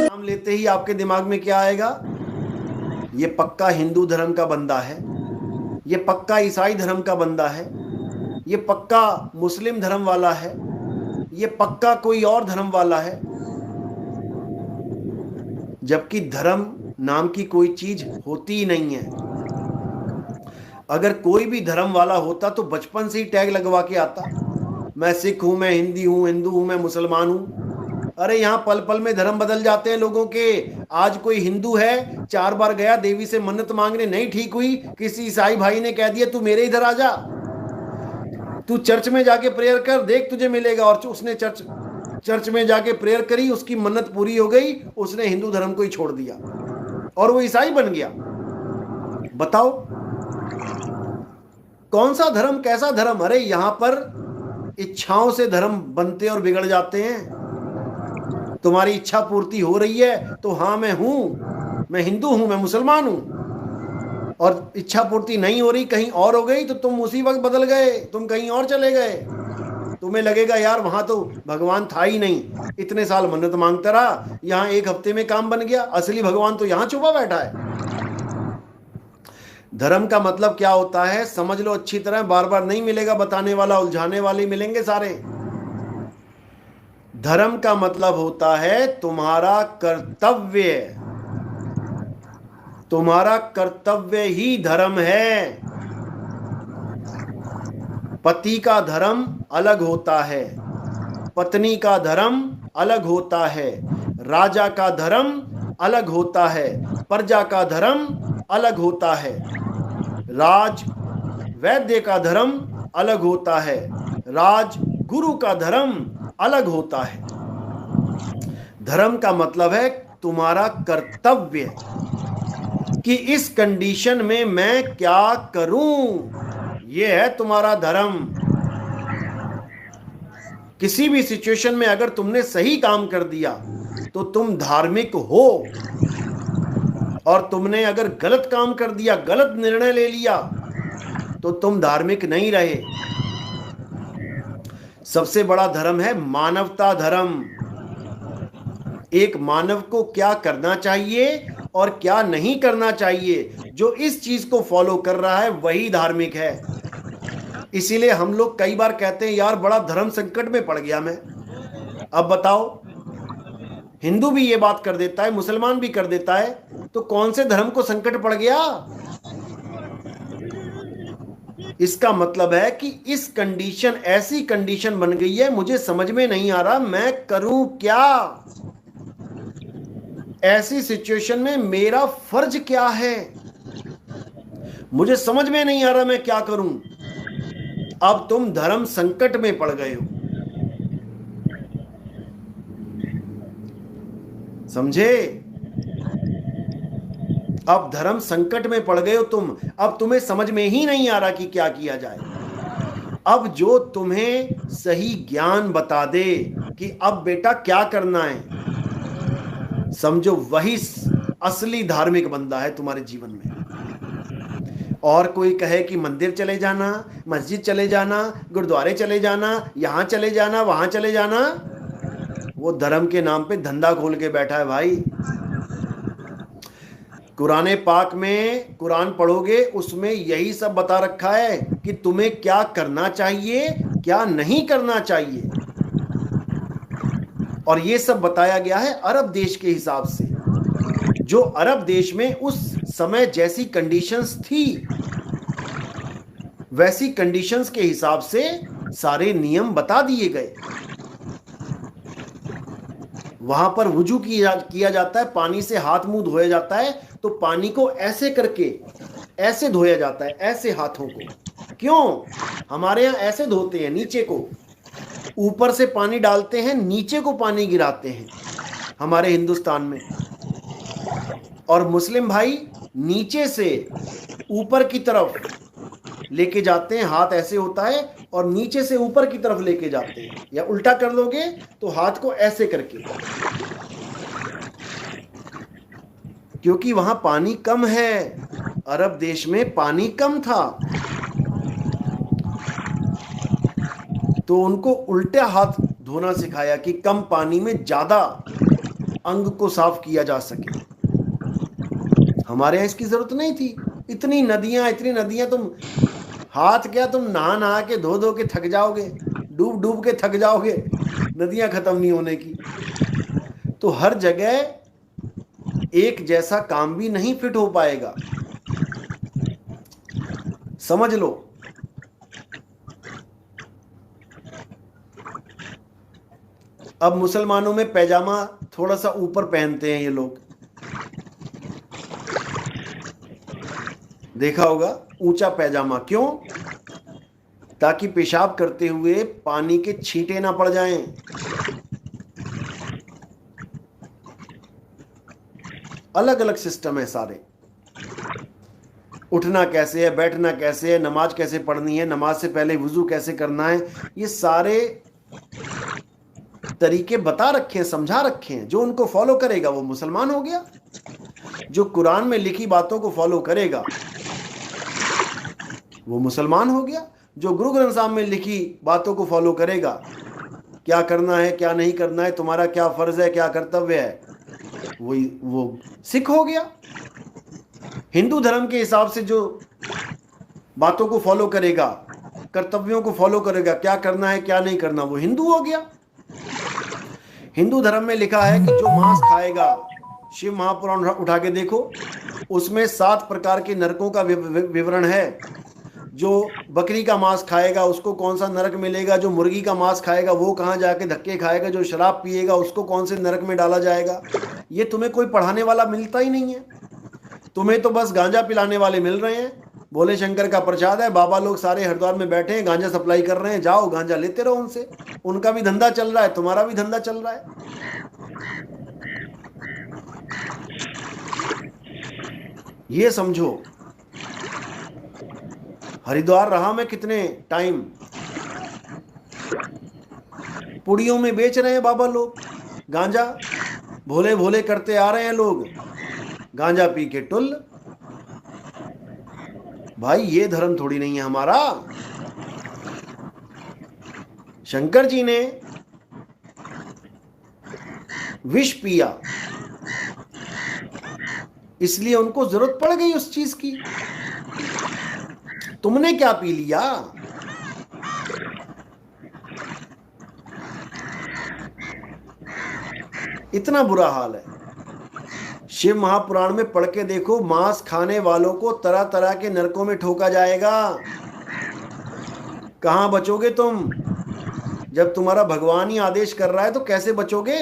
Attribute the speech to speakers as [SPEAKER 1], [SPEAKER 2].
[SPEAKER 1] नाम लेते ही आपके दिमाग में क्या आएगा? ये पक्का हिंदू धर्म का बंदा है, ये पक्का ईसाई धर्म का बंदा है, ये पक्का मुस्लिम धर्म वाला है, ये पक्का कोई और धर्म वाला है। जबकि धर्म नाम की कोई चीज होती ही नहीं है। अगर कोई भी धर्म वाला होता तो बचपन से ही टैग लगवा के आता, मैं सिख हूं, मैं हिंदू हूं, मैं मुसलमान हूं। अरे यहाँ पल पल में धर्म बदल जाते हैं लोगों के। आज कोई हिंदू है, 4 बार गया देवी से मन्नत मांगने, नहीं ठीक हुई, किसी ईसाई भाई ने कह दिया तू मेरे इधर आ जा, तू चर्च में जाके प्रेयर कर, देख तुझे मिलेगा। और उसने चर्च में जाके प्रेयर करी, उसकी मन्नत पूरी हो गई, उसने हिंदू धर्म को ही छोड़ दिया और वो ईसाई बन गया। बताओ कौन सा धर्म, कैसा धर्म? अरे यहां पर इच्छाओं से धर्म बनते और बिगड़ जाते हैं। तुम्हारी इच्छा पूर्ति हो रही है तो हाँ मैं हूं, मैं हिंदू हूं, मैं मुसलमान हूं, और इच्छा पूर्ति नहीं हो रही, कहीं और हो गई, तो तुम उसी वक्त बदल गए, तुम कहीं और चले गए। तुम्हें लगेगा यार वहां तो भगवान था ही नहीं, इतने साल मन्नत मांगता रहा, यहां 1 हफ्ते में काम बन गया, असली भगवान तो यहां छुपा बैठा है। धर्म का मतलब क्या होता है समझ लो अच्छी तरह, बार बार नहीं मिलेगा बताने वाला, उलझाने वाले मिलेंगे सारे। धर्म का मतलब होता है तुम्हारा कर्तव्य, तुम्हारा कर्तव्य ही धर्म है। पति का धर्म अलग होता है, पत्नी का धर्म अलग होता है, राजा का धर्म अलग होता है, प्रजा का धर्म अलग होता है, राज वैद्य का धर्म अलग होता है, राज गुरु का धर्म अलग होता है। धर्म का मतलब है तुम्हारा कर्तव्य कि इस कंडीशन में मैं क्या करूं, यह है तुम्हारा धर्म। किसी भी सिचुएशन में अगर तुमने सही काम कर दिया तो तुम धार्मिक हो, और तुमने अगर गलत काम कर दिया, गलत निर्णय ले लिया, तो तुम धार्मिक नहीं रहे। सबसे बड़ा धर्म है मानवता धर्म। एक मानव को क्या करना चाहिए और क्या नहीं करना चाहिए, जो इस चीज को फॉलो कर रहा है वही धार्मिक है। इसीलिए हम लोग कई बार कहते हैं यार बड़ा धर्म संकट में पड़ गया मैं। अब बताओ, हिंदू भी ये बात कर देता है, मुसलमान भी कर देता है, तो कौन से धर्म को संकट पड़ गया? इसका मतलब है कि इस कंडीशन, ऐसी कंडीशन बन गई है, मुझे समझ में नहीं आ रहा मैं करूं क्या, ऐसी सिचुएशन में मेरा फर्ज क्या है, मुझे समझ में नहीं आ रहा मैं क्या करूं। अब तुम धर्म संकट में पड़ गए हो, समझे? अब धर्म संकट में पड़ गए हो तुम, अब तुम्हें समझ में ही नहीं आ रहा कि क्या किया जाए। अब जो तुम्हें सही ज्ञान बता दे कि अब बेटा क्या करना है, समझो वही असली धार्मिक बंदा है तुम्हारे जीवन में। और कोई कहे कि मंदिर चले जाना, मस्जिद चले जाना, गुरुद्वारे चले जाना, यहां चले जाना, वहां चले जाना, वो धर्म के नाम पे धंधा खोल के बैठा है भाई। कुरान पाक में, कुरान पढ़ोगे उसमें यही सब बता रखा है कि तुम्हें क्या करना चाहिए, क्या नहीं करना चाहिए। और ये सब बताया गया है अरब देश के हिसाब से, जो अरब देश में उस समय जैसी कंडीशंस थी, वैसी कंडीशंस के हिसाब से सारे नियम बता दिए गए। वहां पर वुजू किया जाता है, पानी से हाथ मुंह धोया जाता है, तो पानी को ऐसे करके ऐसे धोया जाता है, ऐसे हाथों को। क्यों? हमारे यहाँ ऐसे धोते हैं, नीचे को, ऊपर से पानी डालते हैं, नीचे को पानी गिराते हैं हमारे हिंदुस्तान में। और मुस्लिम भाई नीचे से ऊपर की तरफ लेके जाते हैं, हाथ ऐसे होता है, और नीचे से ऊपर की तरफ लेके जाते हैं, या उल्टा कर लोगे तो हाथ को ऐसे करके, क्योंकि वहां पानी कम है। अरब देश में पानी कम था। तो उनको उल्टा हाथ धोना सिखाया कि कम पानी में ज्यादा अंग को साफ किया जा सके। हमारे यहाँ इसकी जरूरत नहीं थी। इतनी नदियां, तुम हाथ क्या, तुम नहा नहा के धो धो के थक जाओगे, डूब डूब के थक जाओगे, नदियां खत्म नहीं होने की। तो हर जगह एक जैसा काम भी नहीं फिट हो पाएगा, समझ लो। अब मुसलमानों में पैजामा थोड़ा सा ऊपर पहनते हैं ये लोग, देखा होगा, ऊंचा पैजामा। क्यों? ताकि पेशाब करते हुए पानी के छींटे ना पड़ जाएं। अलग अलग सिस्टम है सारे। उठना कैसे है, बैठना कैसे है, नमाज कैसे पढ़नी है, नमाज से पहले वुजू कैसे करना है, ये सारे तरीके बता रखे हैं, समझा रखे हैं। जो उनको फॉलो करेगा वो मुसलमान हो गया। जो कुरान में लिखी बातों को फॉलो करेगा वो मुसलमान हो गया। जो गुरु ग्रंथ साहब में लिखी बातों को फॉलो करेगा, क्या करना है क्या नहीं करना है, तुम्हारा क्या फर्ज है क्या कर्तव्य है, वो सिख हो गया। हिंदू धर्म के हिसाब से जो बातों को फॉलो करेगा, कर्तव्यों को फॉलो करेगा, क्या करना है क्या नहीं करना, वो हिंदू हो गया। हिंदू धर्म में लिखा है कि जो मांस खाएगा, शिव महापुराण उठा के देखो, उसमें 7 प्रकार के नरकों का विवरण है। जो बकरी का मांस खाएगा उसको कौन सा नरक मिलेगा, जो मुर्गी का मांस खाएगा वो कहाँ जाके धक्के खाएगा, जो शराब पिएगा उसको कौन से नरक में डाला जाएगा। ये तुम्हें कोई पढ़ाने वाला मिलता ही नहीं है। तुम्हें तो बस गांजा पिलाने वाले मिल रहे हैं। भोले शंकर का प्रसाद है, बाबा लोग सारे हरिद्वार में बैठे हैं, गांजा सप्लाई कर रहे हैं, जाओ गांजा लेते रहो उनसे। उनका भी धंधा चल रहा है, तुम्हारा भी धंधा चल रहा है। ये समझो। हरिद्वार रहा मैं कितने टाइम, पुड़ियों में बेच रहे हैं बाबा लोग गांजा, भोले भोले करते आ रहे हैं लोग, गांजा पी के टुल। भाई ये धर्म थोड़ी नहीं है हमारा। शंकर जी ने विष पिया, इसलिए उनको जरूरत पड़ गई उस चीज की। तुमने क्या पी लिया? इतना बुरा हाल है। शिव महापुराण में पढ़ के देखो, मांस खाने वालों को तरह तरह के नरकों में ठोका जाएगा। कहां बचोगे तुम? जब तुम्हारा भगवान ही आदेश कर रहा है तो कैसे बचोगे?